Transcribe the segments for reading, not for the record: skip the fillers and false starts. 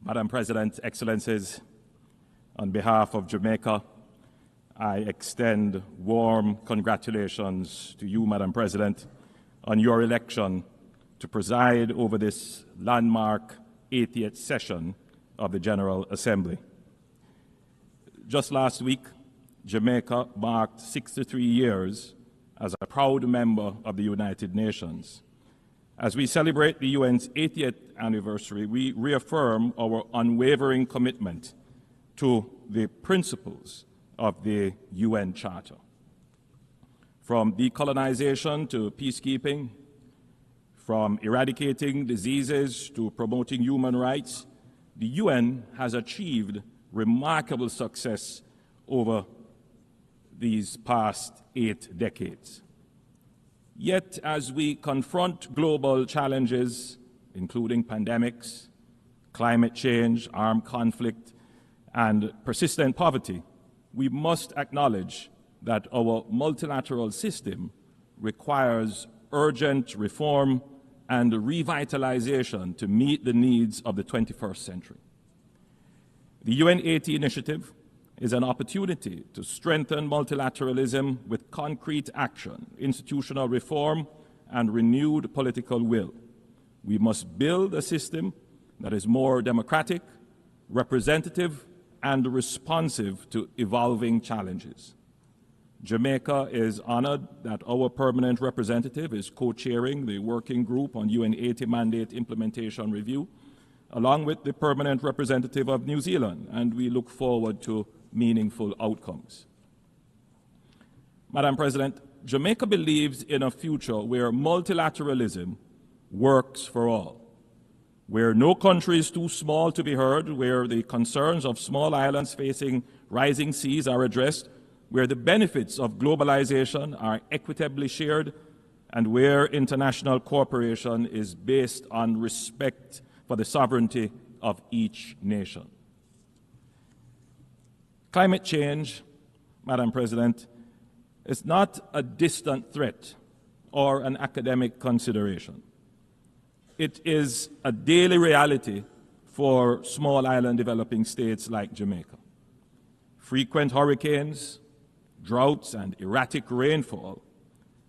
Madam President, Excellencies, on behalf of Jamaica, I extend warm congratulations to you, Madam President, on your election to preside over this landmark 80th session of the General Assembly. Just last week, Jamaica marked 63 years as a proud member of the United Nations. As we celebrate the UN's 80th anniversary, we reaffirm our unwavering commitment to the principles of the UN Charter. From decolonization to peacekeeping, from eradicating diseases to promoting human rights, the UN has achieved remarkable success over these past 8 decades. Yet, as we confront global challenges, including pandemics, climate change, armed conflict, and persistent poverty, we must acknowledge that our multilateral system requires urgent reform and revitalization to meet the needs of the 21st century. The UN 80 initiative is an opportunity to strengthen multilateralism with concrete action, institutional reform, and renewed political will. We must build a system that is more democratic, representative, and responsive to evolving challenges. Jamaica is honored that our permanent representative is co-chairing the working group on UN 80 mandate implementation review, along with the permanent representative of New Zealand, and we look forward to meaningful outcomes. Madam President, Jamaica believes in a future where multilateralism works for all, where no country is too small to be heard, where the concerns of small islands facing rising seas are addressed, where the benefits of globalization are equitably shared, and where international cooperation is based on respect for the sovereignty of each nation. Climate change, Madam President, is not a distant threat or an academic consideration. It is a daily reality for small island developing states like Jamaica. Frequent hurricanes, droughts, and erratic rainfall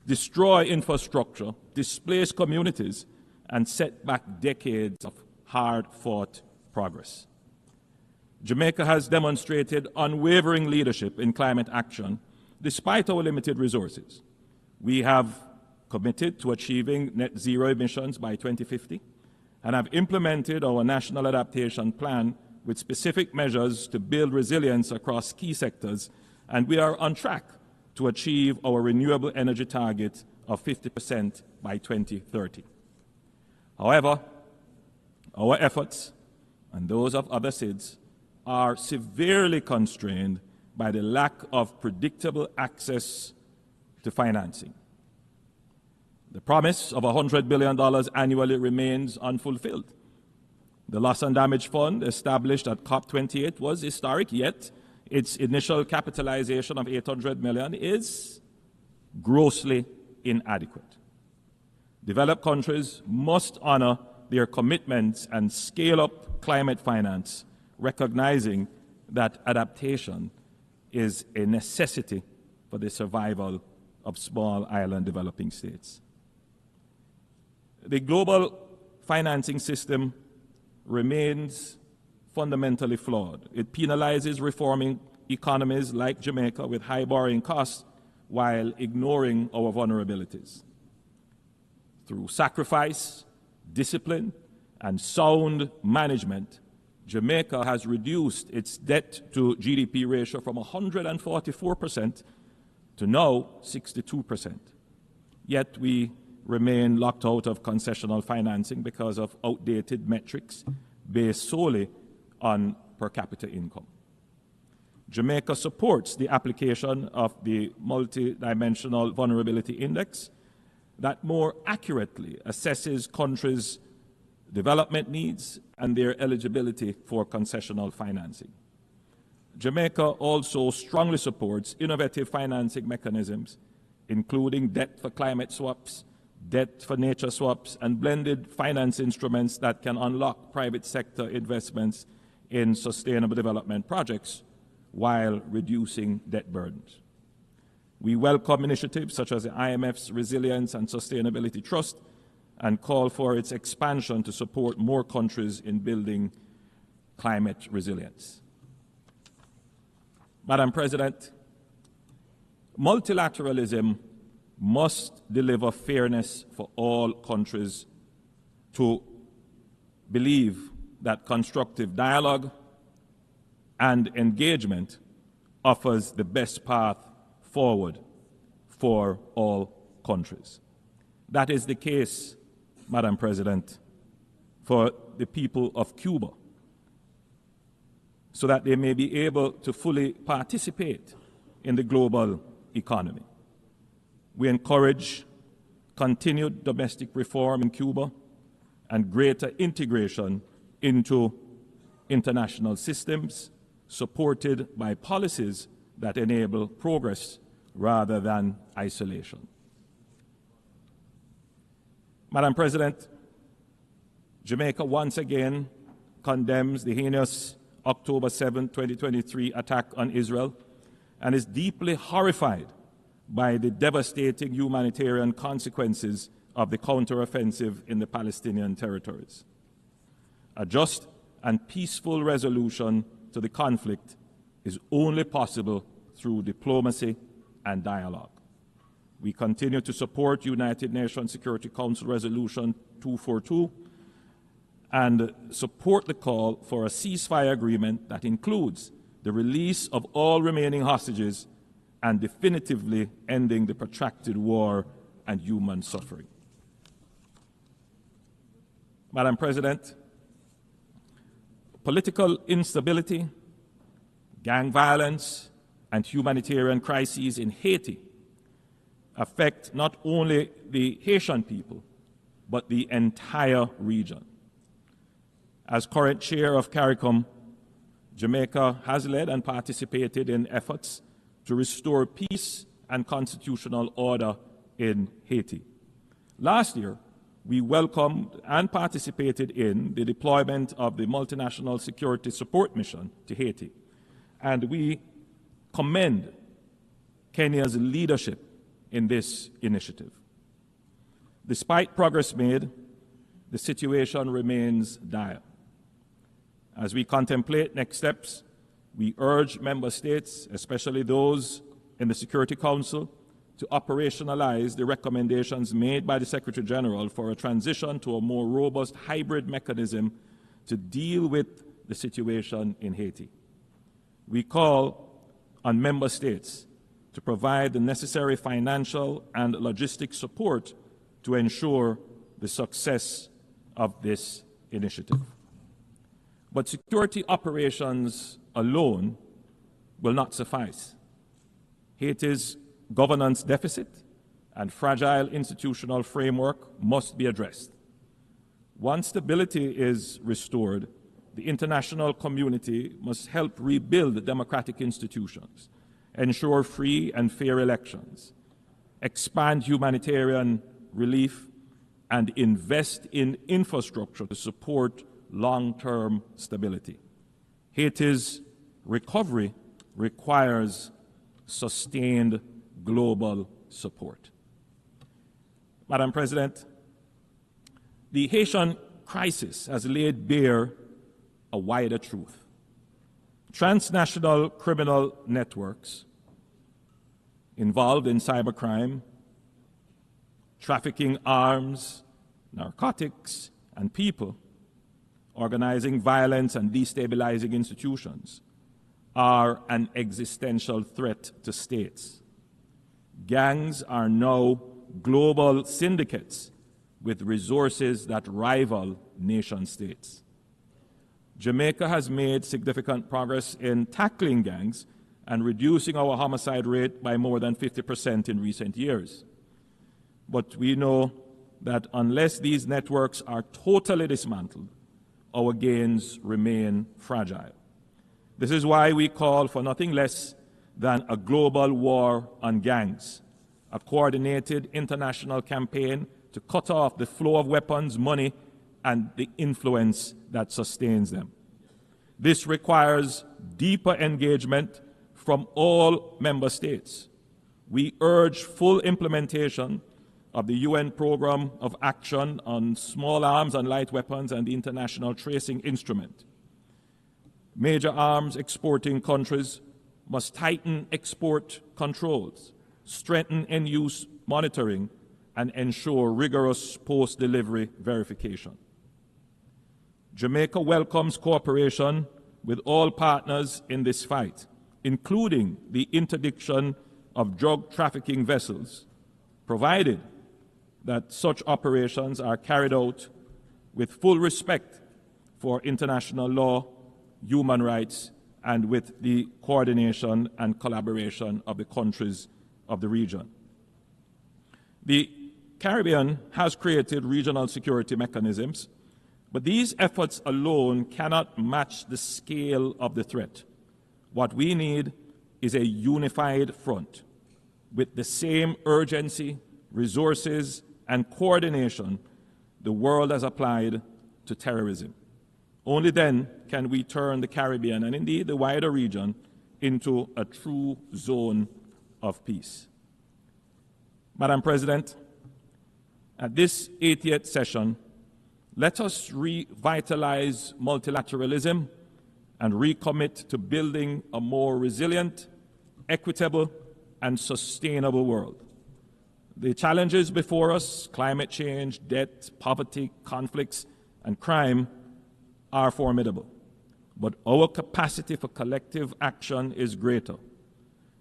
destroy infrastructure, displace communities, and set back decades of hard-fought progress. Jamaica has demonstrated unwavering leadership in climate action despite our limited resources. We have committed to achieving net zero emissions by 2050 and have implemented our national adaptation plan with specific measures to build resilience across key sectors, and we are on track to achieve our renewable energy target of 50% by 2030. However, our efforts and those of other SIDS are severely constrained by the lack of predictable access to financing. The promise of $100 billion annually remains unfulfilled. The Loss and Damage Fund, established at COP28, was historic, yet its initial capitalization of $800 million is grossly inadequate. Developed countries must honor their commitments and scale up climate finance, recognizing that adaptation is a necessity for the survival of small island developing states. The global financing system remains fundamentally flawed. It penalizes reforming economies like Jamaica with high borrowing costs while ignoring our vulnerabilities. Through sacrifice, discipline, and sound management, Jamaica has reduced its debt to GDP ratio from 144% to now 62%. Yet we remain locked out of concessional financing because of outdated metrics based solely on per capita income. Jamaica supports the application of the Multidimensional Vulnerability Index that more accurately assesses countries' development needs and their eligibility for concessional financing. Jamaica also strongly supports innovative financing mechanisms, including debt for climate swaps, debt for nature swaps, and blended finance instruments that can unlock private sector investments in sustainable development projects while reducing debt burdens. We welcome initiatives such as the IMF's Resilience and Sustainability Trust and call for its expansion to support more countries in building climate resilience. Madam President, multilateralism must deliver fairness for all countries to believe that constructive dialogue and engagement offers the best path forward for all countries. That is the case, Madam President, for the people of Cuba, so that they may be able to fully participate in the global economy. We encourage continued domestic reform in Cuba and greater integration into international systems supported by policies that enable progress rather than isolation. Madam President, Jamaica once again condemns the heinous October 7, 2023 attack on Israel and is deeply horrified by the devastating humanitarian consequences of the counteroffensive in the Palestinian territories. A just and peaceful resolution to the conflict is only possible through diplomacy and dialogue. We continue to support United Nations Security Council Resolution 242 and support the call for a ceasefire agreement that includes the release of all remaining hostages and definitively ending the protracted war and human suffering. Madam President, political instability, gang violence, and humanitarian crises in Haiti affect not only the Haitian people, but the entire region. As current chair of CARICOM, Jamaica has led and participated in efforts to restore peace and constitutional order in Haiti. Last year, we welcomed and participated in the deployment of the Multinational Security Support Mission to Haiti, and we commend Kenya's leadership in this initiative. Despite progress made, the situation remains dire. As we contemplate next steps, we urge member states, especially those in the Security Council, to operationalize the recommendations made by the Secretary General for a transition to a more robust hybrid mechanism to deal with the situation in Haiti. We call on member states to provide the necessary financial and logistic support to ensure the success of this initiative. But security operations alone will not suffice. Haiti's governance deficit and fragile institutional framework must be addressed. Once stability is restored, the international community must help rebuild democratic institutions, ensure free and fair elections, expand humanitarian relief, and invest in infrastructure to support long-term stability. Haiti's recovery requires sustained global support. Madam President, the Haitian crisis has laid bare a wider truth. Transnational criminal networks involved in cybercrime, trafficking arms, narcotics, and people, organizing violence and destabilizing institutions, are an existential threat to states. Gangs are now global syndicates with resources that rival nation states. Jamaica has made significant progress in tackling gangs and reducing our homicide rate by more than 50% in recent years. But we know that unless these networks are totally dismantled, our gains remain fragile. This is why we call for nothing less than a global war on gangs, a coordinated international campaign to to cut off the flow of weapons, money, and the influence that sustains them. This requires deeper engagement from all member states. We urge full implementation of the UN Programme of Action on Small Arms and Light Weapons and the International Tracing Instrument. Major arms exporting countries must tighten export controls, strengthen end-use monitoring, and ensure rigorous post-delivery verification. Jamaica welcomes cooperation with all partners in this fight, including the interdiction of drug trafficking vessels, provided that such operations are carried out with full respect for international law, human rights, and with the coordination and collaboration of the countries of the region. The Caribbean has created regional security mechanisms, but these efforts alone cannot match the scale of the threat. What we need is a unified front with the same urgency, resources, and coordination the world has applied to terrorism. Only then can we turn the Caribbean, and indeed the wider region, into a true zone of peace. Madam President, at this 80th session, let us revitalize multilateralism and recommit to building a more resilient, equitable, and sustainable world. The challenges before us, climate change, debt, poverty, conflicts, and crime, are formidable, but our capacity for collective action is greater.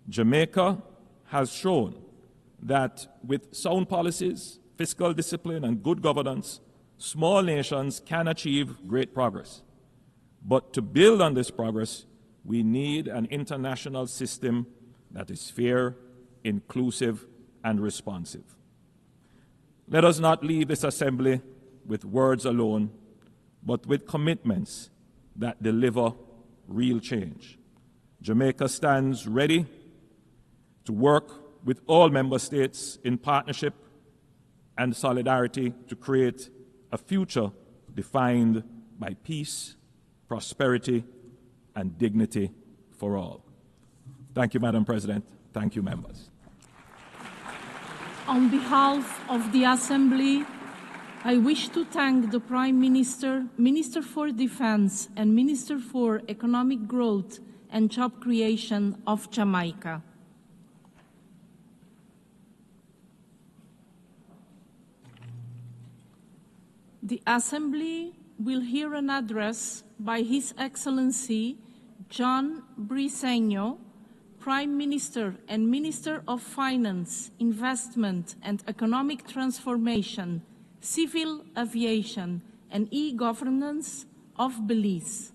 Jamaica has shown that with sound policies, fiscal discipline, and good governance, small nations can achieve great progress. But to build on this progress, we need an international system that is fair, inclusive, and responsive. Let us not leave this assembly with words alone, but with commitments that deliver real change. Jamaica stands ready to work with all member states in partnership and solidarity to create a future defined by peace, prosperity, and dignity for all. Thank you, Madam President. Thank you, members. On behalf of the Assembly, I wish to thank the Prime Minister, Minister for Defense, and Minister for Economic Growth and Job Creation of Jamaica. The Assembly will hear an address by His Excellency John Briceño, Prime Minister and Minister of Finance, Investment and Economic Transformation, Civil Aviation and E-Governance of Belize.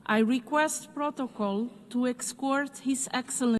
I request protocol to escort His Excellency